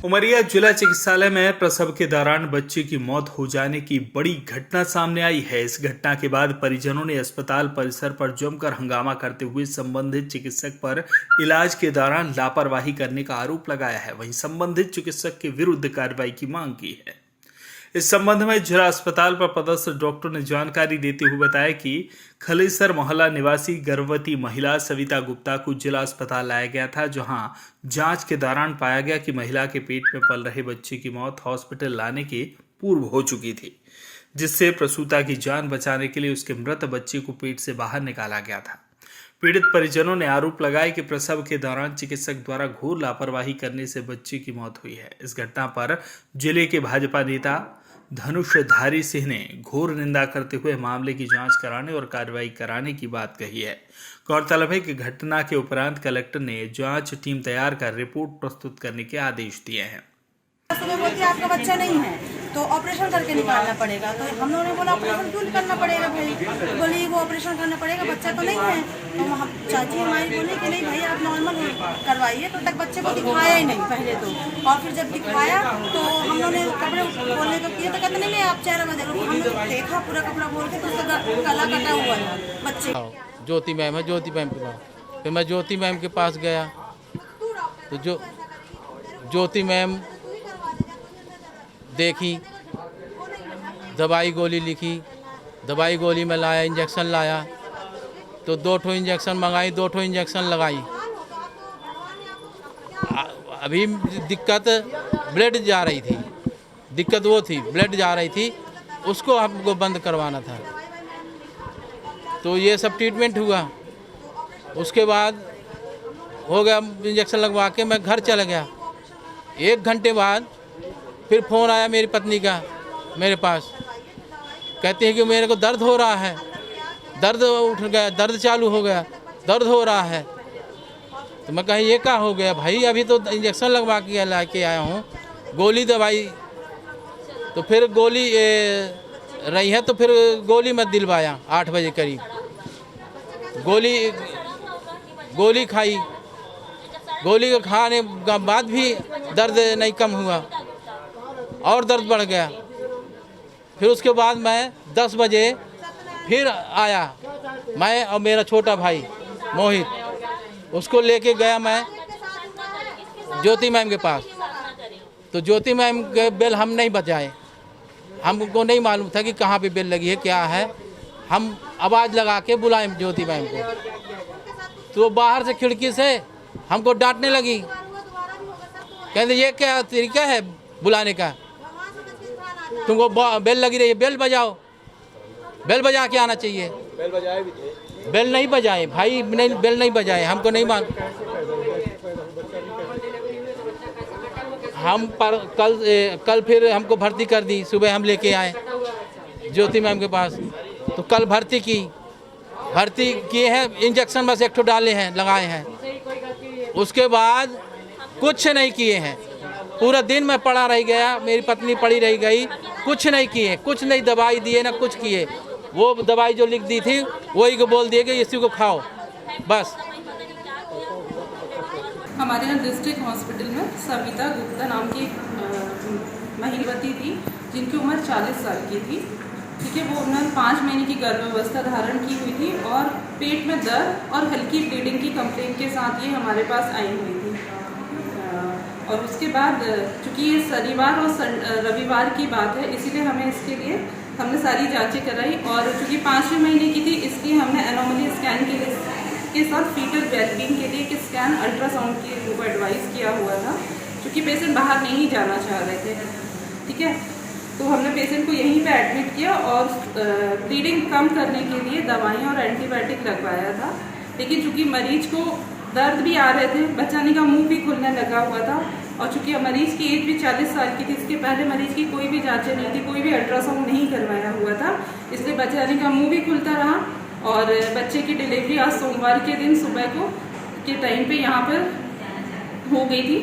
उमरिया जिला चिकित्सालय में प्रसव के दौरान बच्चे की मौत हो जाने की बड़ी घटना सामने आई है। इस घटना के बाद परिजनों ने अस्पताल परिसर पर जमकर हंगामा करते हुए संबंधित चिकित्सक पर इलाज के दौरान लापरवाही करने का आरोप लगाया है। वहीं संबंधित चिकित्सक के विरुद्ध कार्रवाई की मांग की है। इस संबंध में जिला अस्पताल पर पदस्थ डॉक्टर ने जानकारी देते हुए बताया कि खलेसर मोहल्ला निवासी गर्भवती महिला सविता गुप्ता को जिला अस्पताल लाया गया था, जहां जांच के दौरान पाया गया कि महिला के पेट में पल रहे बच्चे की मौत हॉस्पिटल लाने के पूर्व हो चुकी थी, जिससे प्रसूता की जान बचाने के लिए उसके मृत बच्चे को पेट से बाहर निकाला गया था। पीड़ित परिजनों ने आरोप लगाया कि प्रसव के दौरान चिकित्सक द्वारा घोर लापरवाही करने से बच्चे की मौत हुई है। इस घटना पर जिले के भाजपा नेता धनुषधारी सिंह ने घोर निंदा करते हुए मामले की जांच कराने और कार्रवाई कराने की बात कही है। गौरतलब है कि घटना के उपरांत कलेक्टर ने जांच टीम तैयार कर रिपोर्ट प्रस्तुत करने के आदेश दिए हैं। सुबह बोलती आपका बच्चा नहीं है तो ऑपरेशन करके निकालना पड़ेगा। तो हम लोगों ने बोला ऑपरेशन क्यों करना पड़ेगा भाई? बोली वो ऑपरेशन करना पड़ेगा, बच्चा तो नहीं है। तो हम चाची हमारी बोली कि नहीं भाई आप नॉर्मल करवाइए। तो तक बच्चे को दिखाया ही नहीं पहले तो, और फिर जब दिखाया तो हम लोगों ने कपड़े खोलने को किए तो कहते नहीं आप चेहरा में देखो। हम लोग देखा पूरा कपड़ा खोल के तो उसका गला कटा हुआ है बच्चे। ज्योति मैम है, ज्योति मैम के पास फिर मैं ज्योति मैम के पास गया तो ज्योति मैम देखी, दवाई गोली लिखी, दवाई गोली में लाया, इंजेक्शन लाया तो 2 इंजेक्शन मंगाई, 2 इंजेक्शन लगाई। अभी दिक्कत ब्लड जा रही थी, दिक्कत वो थी ब्लड जा रही थी, उसको हमको बंद करवाना था। तो ये सब ट्रीटमेंट हुआ। उसके बाद हो गया, इंजेक्शन लगवा के मैं घर चला गया। 1 घंटे बाद फिर फ़ोन आया मेरी पत्नी का मेरे पास, कहती है कि मेरे को दर्द हो रहा है, दर्द उठ गया, दर्द चालू हो गया, दर्द हो रहा है। तो मैं कहीं ये क्या हो गया भाई, अभी तो इंजेक्शन लगवा के ला के आया हूँ, गोली दवाई। तो फिर गोली रही है तो फिर गोली मत दिलवाया। 8 बजे करीब गोली खाई, गोली के खाने के बाद भी दर्द नहीं कम हुआ और दर्द बढ़ गया। फिर उसके बाद मैं 10 बजे फिर आया, मैं और मेरा छोटा भाई मोहित, उसको लेके गया मैं ज्योति मैम के पास। तो ज्योति मैम के बेल हम नहीं बजाए, हमको नहीं मालूम था कि कहाँ पे बेल लगी है क्या है। हम आवाज़ लगा के बुलाए ज्योति मैम को, तो बाहर से खिड़की से हमको डांटने लगी, कहते ये क्या तरीका है बुलाने का, तुमको बेल लगी रही है, बेल बजाओ, बेल बजा के आना चाहिए। बेल बजाए भी थे, बेल नहीं बजाए भाई, नहीं बेल नहीं बजाए, हमको नहीं मान। हम पर कल फिर हमको भर्ती कर दी। सुबह हम लेके आए ज्योति मैम के पास, तो कल भर्ती किए हैं, इंजेक्शन बस 1 डाले हैं, लगाए हैं। उसके बाद कुछ नहीं किए हैं। पूरा दिन मैं पड़ा रह गया, मेरी पत्नी पड़ी रह गई, कुछ नहीं किए, कुछ नहीं दवाई दिए ना कुछ किए। वो दवाई जो लिख दी थी वही को बोल दिए कि इसी को खाओ बस। हमारे यहाँ डिस्ट्रिक्ट हॉस्पिटल में सविता गुप्ता नाम की महिलावती थी, जिनकी उम्र 40 साल की थी। ठीक है, वो उन्होंने 5 महीने की गर्भावस्था धारण की हुई थी और पेट में दर्द और हल्की ब्लीडिंग की कंप्लेंट के साथ ये हमारे पास आई हुई थी। और उसके बाद चूँकि ये शनिवार और रविवार की बात है, इसीलिए हमने सारी जांचें कराई। और चूँकि 5वें महीने की थी, इसलिए हमने एनोमली स्कैन के साथ फीटल वेलबींग के लिए स्कैन अल्ट्रासाउंड की उनको एडवाइस किया हुआ था, क्योंकि पेशेंट बाहर नहीं जाना चाह रहे थे। ठीक है, तो हमने पेशेंट को यहीं पे एडमिट किया और ब्लीडिंग कम करने के लिए दवाइयाँ और एंटीबायोटिक लगवाया था। लेकिन चूँकि मरीज को दर्द भी आ रहे थे, बचाने का मुंह भी खुलने लगा हुआ था, और चूँकि मरीज की एज भी 40 साल की थी, इसके पहले मरीज की कोई भी जांचें नहीं थी, कोई भी अल्ट्रासाउंड नहीं करवाया हुआ था, इसलिए बचाने का मुंह भी खुलता रहा। और बच्चे की डिलीवरी आज सोमवार के दिन सुबह के टाइम पे यहाँ पर हो गई थी।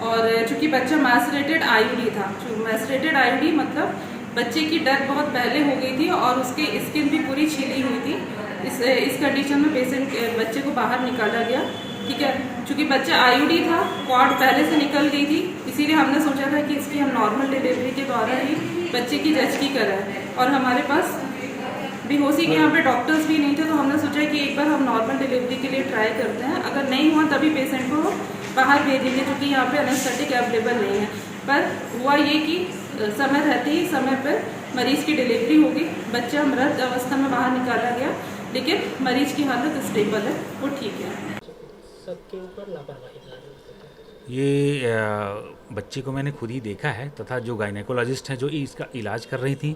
और चूँकि बच्चा मैसरेटेड आईयूडी था, मैसरेटेड आईयूडी मतलब बच्चे की डेथ बहुत पहले हो गई थी और उसकी स्किन भी पूरी छिली हुई थी। इस कंडीशन में बच्चे को बाहर निकाला गया। ठीक है, चूँकि बच्चा आईयूडी था, कॉर्ड पहले से निकल गई थी, इसीलिए हमने सोचा था कि इसकी हम नॉर्मल डिलीवरी के द्वारा ही बच्चे की जचकी कराएं। और हमारे पास बेहोशी के यहाँ पे डॉक्टर्स भी नहीं थे, तो हमने सोचा कि एक बार हम नॉर्मल डिलीवरी के लिए ट्राई करते हैं। अगर नहीं हुआ तभी पेशेंट को बाहर भेजेंगे, क्योंकि यहाँ पे एनेस्थेटिक अवेलेबल नहीं है। पर हुआ ये कि समय रहते ही समय पर मरीज़ की डिलीवरी हो गई, बच्चा मृत अवस्था में बाहर निकाला गया, लेकिन मरीज की हालत स्टेबल है, वो ठीक है। सबके ऊपर लापरवाही। ये बच्चे को मैंने खुद ही देखा है, तथा जो गायनेकोलॉजिस्ट हैं जो इसका इलाज कर रही थी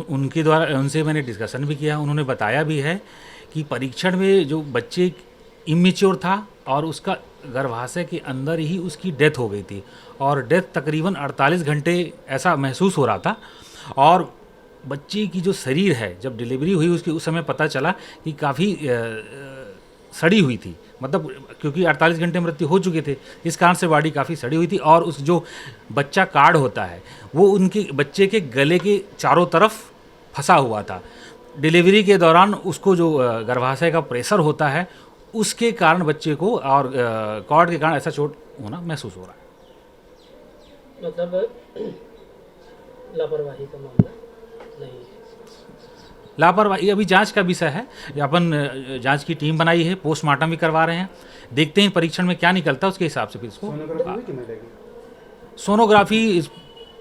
उनके द्वारा उनसे मैंने डिस्कशन भी किया। उन्होंने बताया भी है कि परीक्षण में जो बच्चे इमेच्योर था और उसका गर्भाशय के अंदर ही उसकी डेथ हो गई थी, और डेथ तकरीबन 48 घंटे ऐसा महसूस हो रहा था। और बच्चे की जो शरीर है, जब डिलीवरी हुई उसके उस समय पता चला कि काफ़ी सड़ी हुई थी, मतलब क्योंकि 48 घंटे मृत्यु हो चुके थे, इस कारण से बॉडी काफ़ी सड़ी हुई थी। और उस जो बच्चा कार्ड होता है वो उनके बच्चे के गले के चारों तरफ फंसा हुआ था। डिलीवरी के दौरान उसको जो गर्भाशय का प्रेशर होता है उसके कारण बच्चे को और कॉर्ड के कारण ऐसा चोट होना महसूस हो रहा है। मतलब लापरवाही का मामला नहीं है। लापरवाही अभी जांच का विषय है। अपन जांच की टीम बनाई है, पोस्टमार्टम भी करवा रहे हैं, देखते हैं परीक्षण में क्या निकलता है, उसके हिसाब से फिर इसको सोनोग्राफी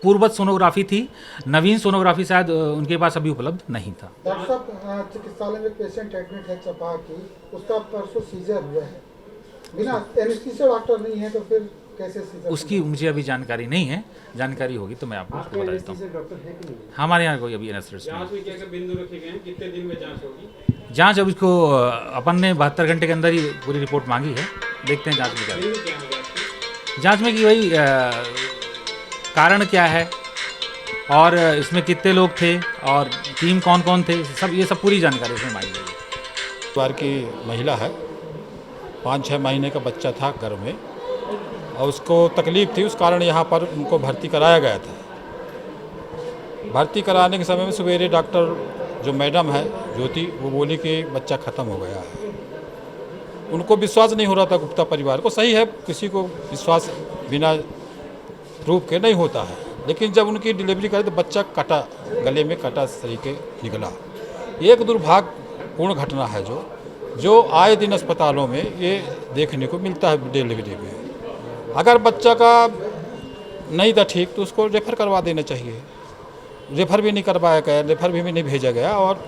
पूर्ववत सोनोग्राफी थी, नवीन सोनोग्राफी शायद उनके पास अभी उपलब्ध नहीं था। डॉक्टर साहब, चिकित्सालय में पेशेंट एडमिट है चपा की, उसका परसों सीजर हुआ है, बिना एनेस्थीसिया डॉक्टर नहीं है, तो फिर कैसे सीजर? उसकी मुझे अभी जानकारी नहीं है, जानकारी होगी तो मैं आपको बता देता हूँ। हमारे यहाँ कोई अभी एनेस्थीसिया जांच में क्या बिंदु रखे गए हैं, कितने दिन में जांच होगी? जांच अब इसको अपन ने 72 घंटे के अंदर ही पूरी रिपोर्ट मांगी है, देखते हैं जांच में क्या है। जांच में कि वही कारण क्या है और इसमें कितने लोग थे और टीम कौन कौन थे, सब ये सब पूरी जानकारी इसमें मांगी गई है। परिवार की महिला है, 5-6 महीने का बच्चा था घर में और उसको तकलीफ़ थी, उस कारण यहाँ पर उनको भर्ती कराया गया था। भर्ती कराने के समय में सवेरे डॉक्टर जो मैडम है ज्योति, वो बोली कि बच्चा ख़त्म हो गया है। उनको विश्वास नहीं हो रहा था गुप्ता परिवार को। सही है, किसी को विश्वास बिना प्रूफ के नहीं होता है, लेकिन जब उनकी डिलीवरी करी तो बच्चा कटा, गले में कटा तरीके निकला। एक दुर्भाग्यपूर्ण घटना है जो आए दिन अस्पतालों में ये देखने को मिलता है डिलीवरी में। अगर बच्चा का नहीं था ठीक तो उसको रेफ़र करवा देना चाहिए। रेफ़र भी नहीं करवाया गया, रेफ़र भी नहीं भेजा गया, और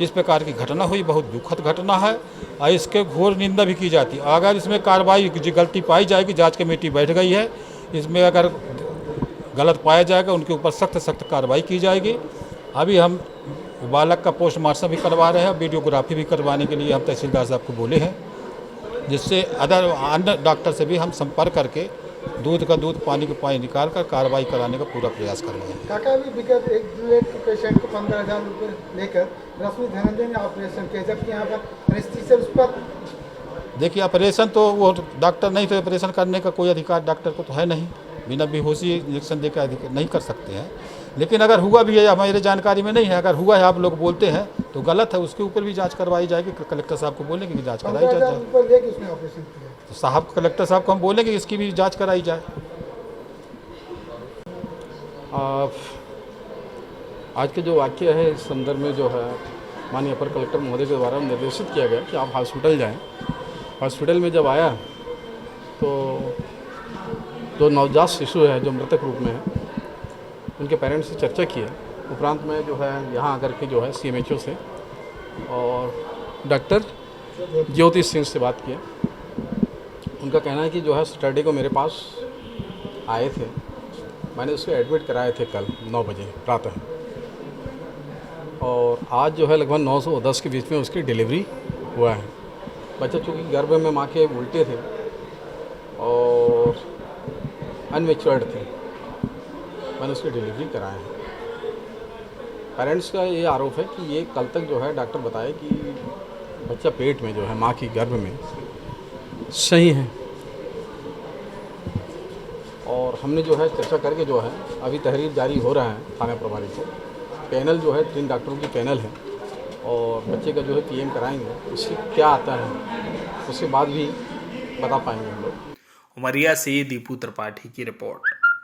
इस प्रकार की घटना हुई, बहुत दुखद घटना है और इसके घोर निंदा भी की जाती है। अगर इसमें कार्रवाई गलती पाई जाएगी, जांच कमेटी बैठ गई है, इसमें अगर गलत पाया जाएगा उनके ऊपर सख्त कार्रवाई की जाएगी। अभी हम बालक का पोस्टमार्टम भी करवा रहे हैं, वीडियोग्राफी भी करवाने के लिए हम तहसीलदार साहब को बोले हैं, जिससे अन्य डॉक्टर से भी हम संपर्क करके दूध का दूध, पानी का पानी निकाल कर कार्रवाई कराने का पूरा प्रयास कर रहे हैं। काका भी विगत एक पेशेंट को 15,000 रुपये लेकर रश्मि धनंजय ने ऑपरेशन किया, जबकि यहाँ पर एनेस्थीसिया उस पर। देखिए, ऑपरेशन तो वो डॉक्टर नहीं, तो ऑपरेशन करने का कोई अधिकार डॉक्टर को तो है नहीं, बिना बेहोशी इंजेक्शन देकर नहीं कर सकते हैं। लेकिन अगर हुआ भी है, हमारे जानकारी में नहीं है, अगर हुआ है आप लोग बोलते हैं तो गलत है, उसके ऊपर भी जांच करवाई जाएगी। कलेक्टर साहब को बोलेंगे कि जांच कराई जाए। तो साहब कलेक्टर साहब को हम बोलेंगे इसकी भी जांच कराई जाए। आज के जो वाक्य है इस संदर्भ में जो है माननीय अपर कलेक्टर महोदय के द्वारा निर्देशित किया गया कि आप हॉस्पिटल जाएं। हॉस्पिटल में जब आया तो जो नवजात शिशु है जो मृतक रूप में है, उनके पेरेंट्स से चर्चा की है। उपरांत में जो है यहाँ आकर के जो है CMHO से और डॉक्टर ज्योति सिंह से बात किया। उनका कहना है कि जो है सैटरडे को मेरे पास आए थे, मैंने उसको एडमिट कराए थे कल 9 बजे प्रातः, और आज जो है लगभग 9 से 10 के बीच में उसकी डिलीवरी हुआ है। बच्चा चूँकि गर्भ में माँ के उल्टे थे और अनमेच्योर्ड थे, मैंने उसकी डिलीवरी कराए हैं। पेरेंट्स का ये आरोप है कि ये कल तक जो है डॉक्टर बताए कि बच्चा पेट में जो है माँ की गर्भ में सही है, और हमने जो है चर्चा करके जो है अभी तहरीर जारी हो रहा है थाना प्रभारी को। पैनल जो है 3 डॉक्टरों की पैनल है और बच्चे का जो है PM कराएंगे, उससे क्या आता है उसके बाद भी बता पाएंगे हम लोग। उमरिया से दीपू त्रिपाठी की रिपोर्ट।